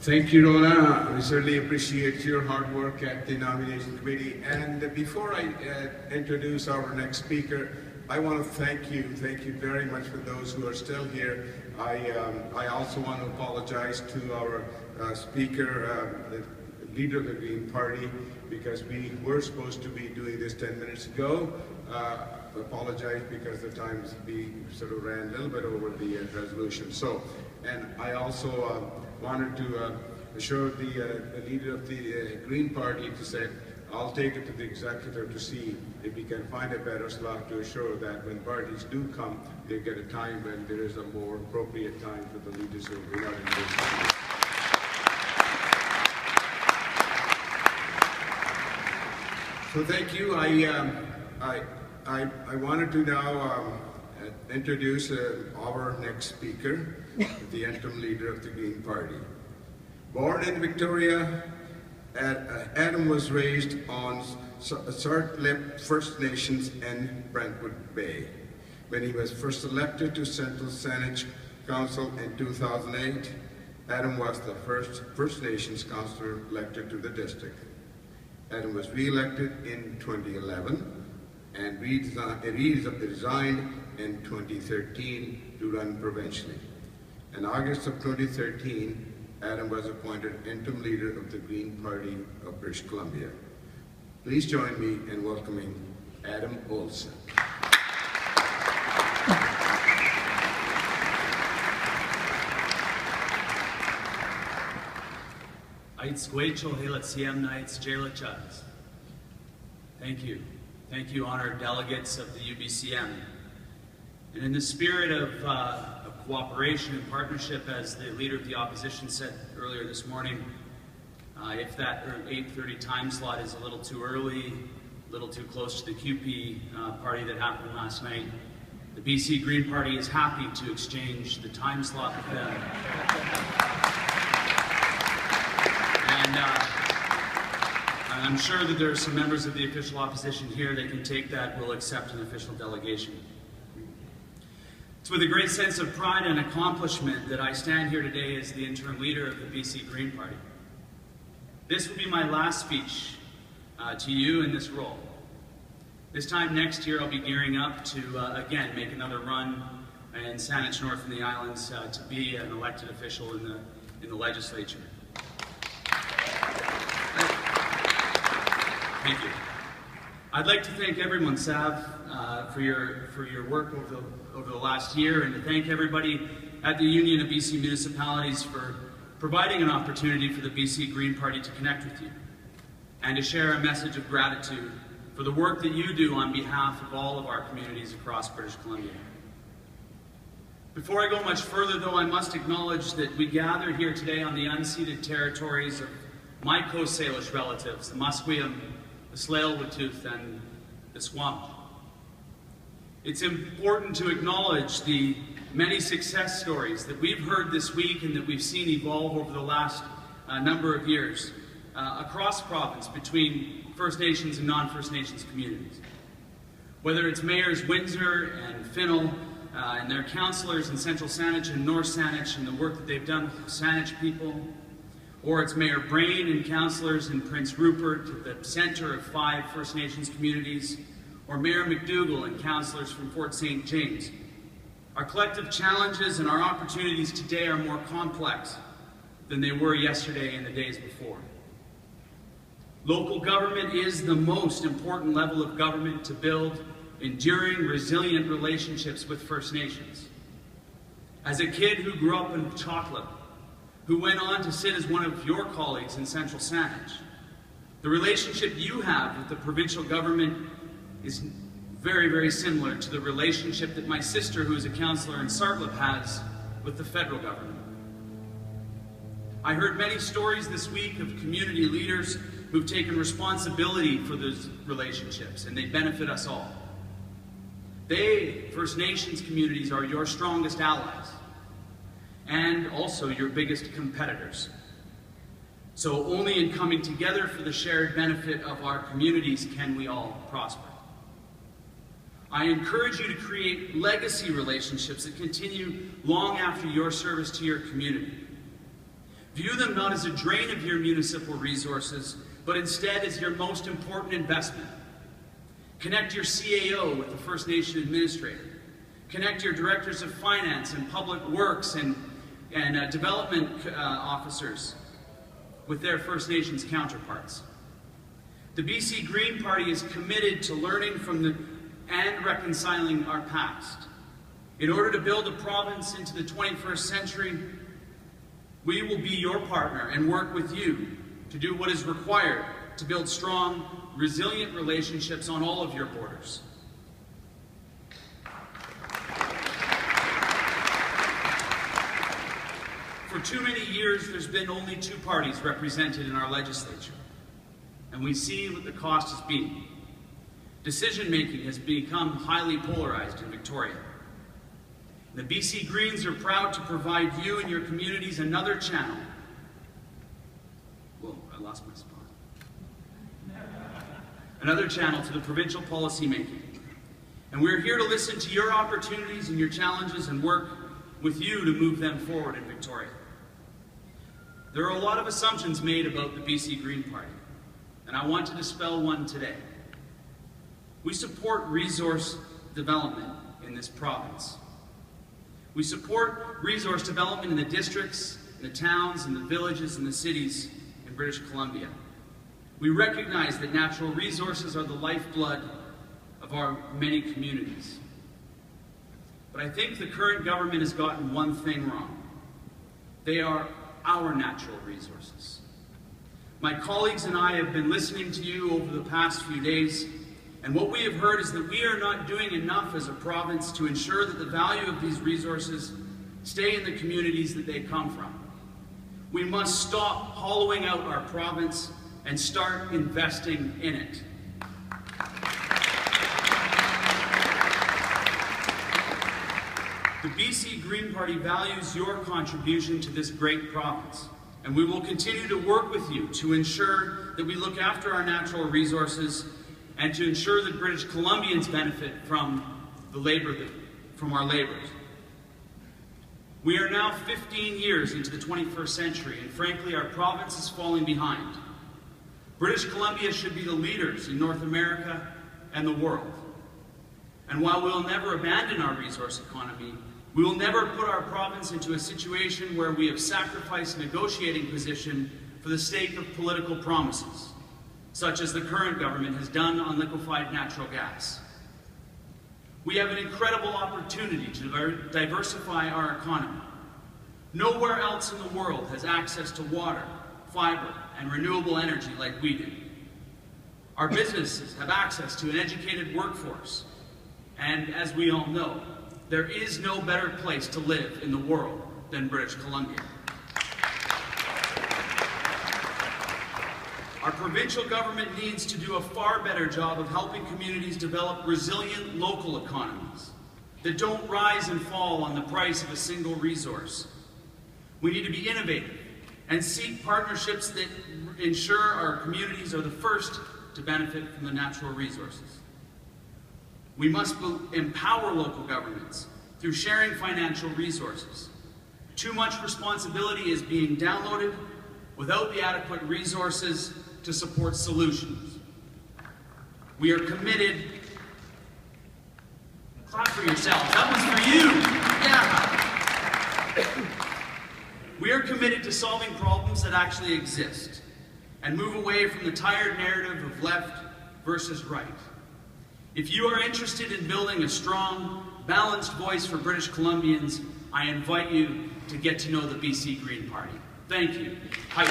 Thank you, Rona. We certainly appreciate your hard work at the nomination committee. And before I introduce our next speaker, I want to thank you very much for those who are still here. I also want to apologize to our speaker, the leader of the Green Party, because we were supposed to be doing this 10 minutes ago. Apologize because the times we sort of ran a little bit over the resolution. So, and I also wanted to assure the leader of the Green Party to say, I'll take it to the executive to see if we can find a better slot to assure that when parties do come, they get a time when there is a more appropriate time for the leaders who are not in this. So thank you. I wanted to now introduce our next speaker, the interim leader of the Green Party. Born in Victoria, Adam was raised on Sartlip First Nations in Brentwood Bay. When he was first elected to Central Saanich Council in 2008, Adam was the first First Nations councillor elected to the district. Adam was re-elected in 2011 and resigned in 2013 to run provincially. In August of 2013, Adam was appointed interim leader of the Green Party of British Columbia. Please join me in welcoming Adam Olsen. Thank you. Thank you, honored delegates of the UBCM. And in the spirit of cooperation and partnership, as the leader of the opposition said earlier this morning, if that 8:30 time slot is a little too early, a little too close to the QP party that happened last night, the BC Green Party is happy to exchange the time slot with them. And I'm sure that there are some members of the official opposition here that can take that, will accept an official delegation. It's with a great sense of pride and accomplishment that I stand here today as the interim leader of the BC Green Party. This will be my last speech to you in this role. This time next year I'll be gearing up to, again, make another run in Saanich North and the Islands to be an elected official in the legislature. Thank you. I'd like to thank everyone, Sav, for your work over the last year, and to thank everybody at the Union of BC Municipalities for providing an opportunity for the BC Green Party to connect with you and to share a message of gratitude for the work that you do on behalf of all of our communities across British Columbia. Before I go much further, though, I must acknowledge that we gather here today on the unceded territories of my Coast Salish relatives, the Musqueam, the Tsleil-Waututh, and the Squamish. It's important to acknowledge the many success stories that we've heard this week and that we've seen evolve over the last number of years across the province between First Nations and non-First Nations communities. Whether it's Mayors Windsor and Finnell and their councillors in Central Saanich and North Saanich and the work that they've done with Saanich people, or it's Mayor Brain and councillors in Prince Rupert at the center of 5 First Nations communities, or Mayor McDougall and councillors from Fort St. James. Our collective challenges and our opportunities today are more complex than they were yesterday and the days before. Local government is the most important level of government to build enduring, resilient relationships with First Nations. As a kid who grew up in Chocolate, who went on to sit as one of your colleagues in Central Saanich, the relationship you have with the provincial government is very, very similar to the relationship that my sister, who is a councillor in Sartlip, has with the federal government. I heard many stories this week of community leaders who've taken responsibility for those relationships, and they benefit us all. They, First Nations communities, are your strongest allies and also your biggest competitors. So only in coming together for the shared benefit of our communities can we all prosper. I encourage you to create legacy relationships that continue long after your service to your community. View them not as a drain of your municipal resources, but instead as your most important investment. Connect your CAO with the First Nation Administrator. Connect your Directors of Finance and Public Works and Development officers with their First Nations counterparts. The BC Green Party is committed to learning from and reconciling our past. In order to build a province into the 21st century, we will be your partner and work with you to do what is required to build strong, resilient relationships on all of your borders. For too many years, there's been only two parties represented in our legislature, and we see what the cost has been. Decision-making has become highly polarized in Victoria. The BC Greens are proud to provide you and your communities another channel. Whoa, I lost my spot. Another channel to the provincial policy making. And we're here to listen to your opportunities and your challenges and work with you to move them forward in Victoria. There are a lot of assumptions made about the BC Green Party, and I want to dispel one today. We support resource development in this province. We support resource development in the districts, in the towns, in the villages, and the cities in British Columbia. We recognize that natural resources are the lifeblood of our many communities. But I think the current government has gotten one thing wrong. They are our natural resources. My colleagues and I have been listening to you over the past few days, and what we have heard is that we are not doing enough as a province to ensure that the value of these resources stay in the communities that they come from. We must stop hollowing out our province and start investing in it. The BC Green Party values your contribution to this great province, and we will continue to work with you to ensure that we look after our natural resources and to ensure that British Columbians benefit from our labors. We are now 15 years into the 21st century, and frankly, our province is falling behind. British Columbia should be the leaders in North America and the world. And while we'll never abandon our resource economy, we will never put our province into a situation where we have sacrificed negotiating position for the sake of political promises, such as the current government has done on liquefied natural gas. We have an incredible opportunity to diversify our economy. Nowhere else in the world has access to water, fiber, and renewable energy like we do. Our businesses have access to an educated workforce, and as we all know, there is no better place to live in the world than British Columbia. Our provincial government needs to do a far better job of helping communities develop resilient local economies that don't rise and fall on the price of a single resource. We need to be innovative and seek partnerships that ensure our communities are the first to benefit from the natural resources. We must empower local governments through sharing financial resources. Too much responsibility is being downloaded without the adequate resources to support solutions. We are committed. Clap for yourselves. That was for you. Yeah. We are committed to solving problems that actually exist and move away from the tired narrative of left versus right. If you are interested in building a strong, balanced voice for British Columbians, I invite you to get to know the BC Green Party. Thank you. Hi.